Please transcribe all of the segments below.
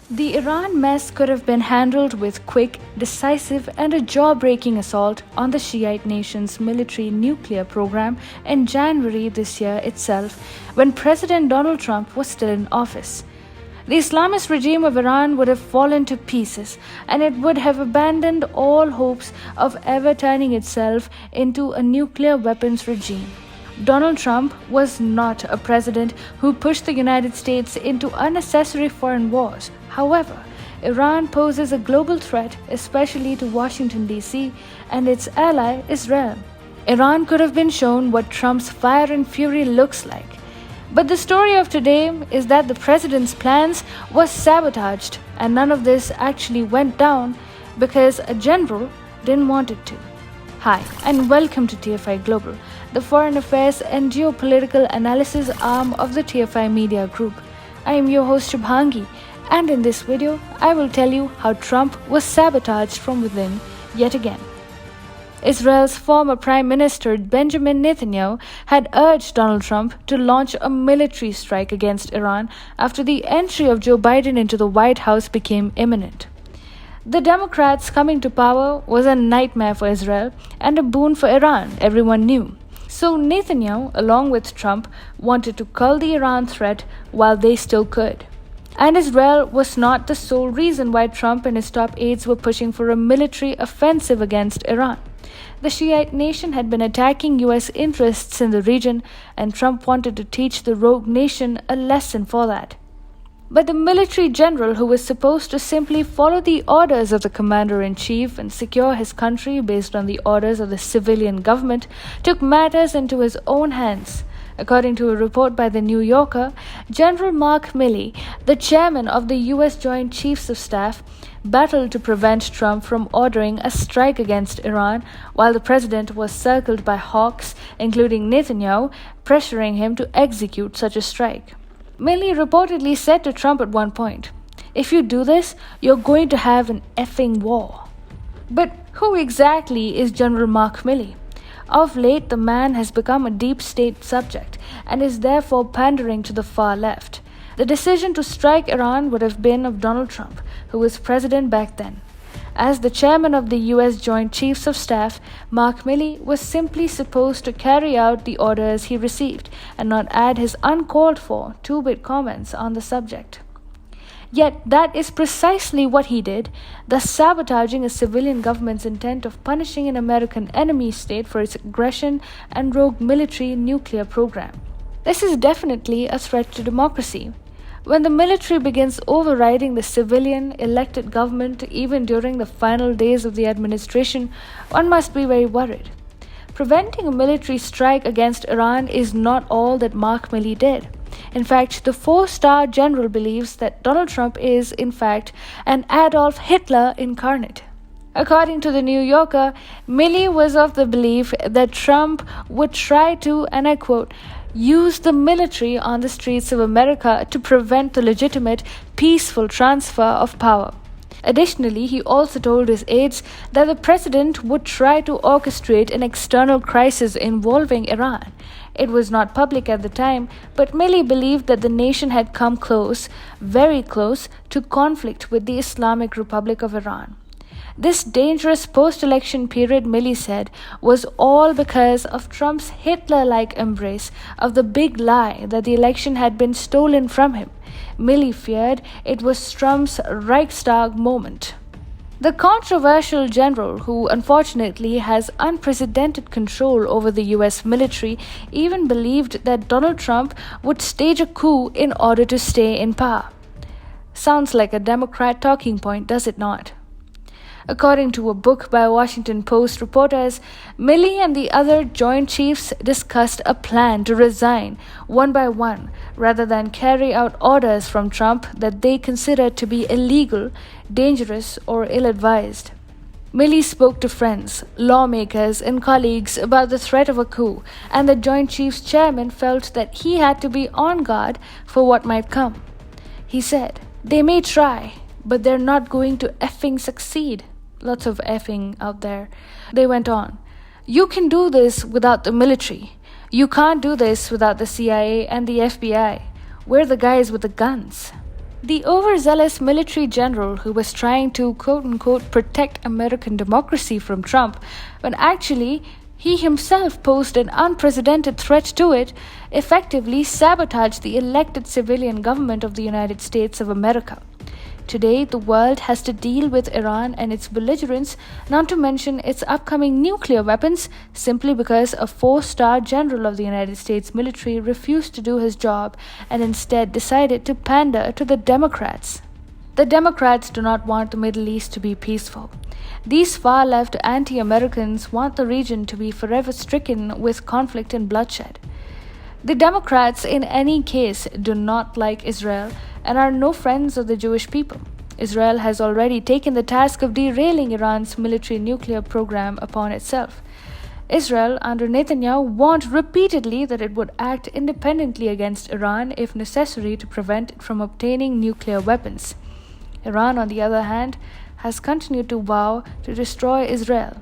The Iran mess could have been handled with quick, decisive, and a jaw-breaking assault on the Shiite nation's military nuclear program in January this year itself, when President Donald Trump was still in office. The Islamist regime of Iran would have fallen to pieces, and it would have abandoned all hopes of ever turning itself into a nuclear weapons regime. Donald Trump was not a president who pushed the United States into unnecessary foreign wars. However, Iran poses a global threat, especially to Washington, D.C., and its ally, Israel. Iran could have been shown what Trump's fire and fury looks like. But the story of today is that the president's plans were sabotaged, and none of this actually went down because a general didn't want it to. Hi, and welcome to TFI Global, the foreign affairs and geopolitical analysis arm of the TFI Media Group. I am your host Shubhangi, and in this video, I will tell you how Trump was sabotaged from within yet again. Israel's former Prime Minister Benjamin Netanyahu had urged Donald Trump to launch a military strike against Iran after the entry of Joe Biden into the White House became imminent. The Democrats coming to power was a nightmare for Israel and a boon for Iran, everyone knew. So Netanyahu, along with Trump, wanted to cull the Iran threat while they still could. And Israel was not the sole reason why Trump and his top aides were pushing for a military offensive against Iran. The Shiite nation had been attacking US interests in the region, and Trump wanted to teach the rogue nation a lesson for that. But the military general, who was supposed to simply follow the orders of the commander-in-chief and secure his country based on the orders of the civilian government, took matters into his own hands. According to a report by The New Yorker, General Mark Milley, the chairman of the U.S. Joint Chiefs of Staff, battled to prevent Trump from ordering a strike against Iran, while the president was circled by hawks, including Netanyahu, pressuring him to execute such a strike. Milley reportedly said to Trump at one point, "If you do this, you're going to have an effing war." But who exactly is General Mark Milley? Of late, the man has become a deep state subject and is therefore pandering to the far left. The decision to strike Iran would have been of Donald Trump, who was president back then. As the chairman of the U.S. Joint Chiefs of Staff, Mark Milley was simply supposed to carry out the orders he received and not add his uncalled for two-bit comments on the subject. Yet that is precisely what he did, thus sabotaging a civilian government's intent of punishing an American enemy state for its aggression and rogue military nuclear program. This is definitely a threat to democracy. When the military begins overriding the civilian elected government even during the final days of the administration, one must be very worried. Preventing a military strike against Iran is not all that Mark Milley did. In fact, the four-star general believes that Donald Trump is, in fact, an Adolf Hitler incarnate. According to The New Yorker, Milley was of the belief that Trump would try to, and I quote, use the military on the streets of America to prevent the legitimate, peaceful transfer of power. Additionally, he also told his aides that the president would try to orchestrate an external crisis involving Iran. It was not public at the time, but Milley believed that the nation had come close, very close, to conflict with the Islamic Republic of Iran. This dangerous post-election period, Milley said, was all because of Trump's Hitler-like embrace of the big lie that the election had been stolen from him. Milley feared it was Trump's Reichstag moment. The controversial general, who unfortunately has unprecedented control over the US military, even believed that Donald Trump would stage a coup in order to stay in power. Sounds like a Democrat talking point, does it not? According to a book by Washington Post reporters, Milley and the other Joint Chiefs discussed a plan to resign one by one rather than carry out orders from Trump that they considered to be illegal, dangerous, or ill-advised. Milley spoke to friends, lawmakers, and colleagues about the threat of a coup, and the Joint Chiefs chairman felt that he had to be on guard for what might come. He said, "They may try, but they're not going to effing succeed." Lots of effing out there. They went on, "You can do this without the military. You can't do this without the CIA and the FBI. We're the guys with the guns." The overzealous military general who was trying to quote unquote protect American democracy from Trump, when actually he himself posed an unprecedented threat to it, effectively sabotaged the elected civilian government of the United States of America. Today, the world has to deal with Iran and its belligerents, not to mention its upcoming nuclear weapons, simply because a 4-star general of the United States military refused to do his job and instead decided to pander to the Democrats. The Democrats do not want the Middle East to be peaceful. These far left anti Americans want the region to be forever stricken with conflict and bloodshed. The Democrats, in any case, do not like Israel and are no friends of the Jewish people. Israel has already taken the task of derailing Iran's military nuclear program upon itself. Israel, under Netanyahu, warned repeatedly that it would act independently against Iran if necessary to prevent it from obtaining nuclear weapons. Iran, on the other hand, has continued to vow to destroy Israel.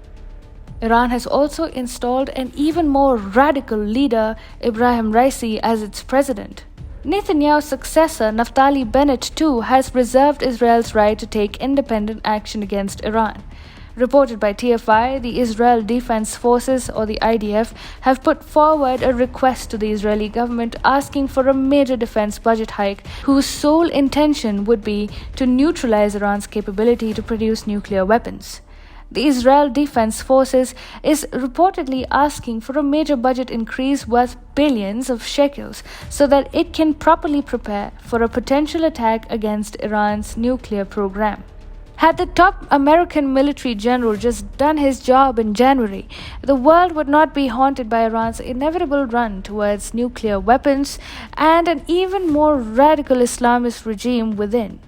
Iran has also installed an even more radical leader, Ebrahim Raisi, as its president. Netanyahu's successor, Naftali Bennett, too, has reserved Israel's right to take independent action against Iran. Reported by TFI, the Israel Defense Forces, or the IDF, have put forward a request to the Israeli government asking for a major defense budget hike whose sole intention would be to neutralize Iran's capability to produce nuclear weapons. The Israel Defense Forces is reportedly asking for a major budget increase worth billions of shekels so that it can properly prepare for a potential attack against Iran's nuclear program. Had the top American military general just done his job in January, the world would not be haunted by Iran's inevitable run towards nuclear weapons and an even more radical Islamist regime within.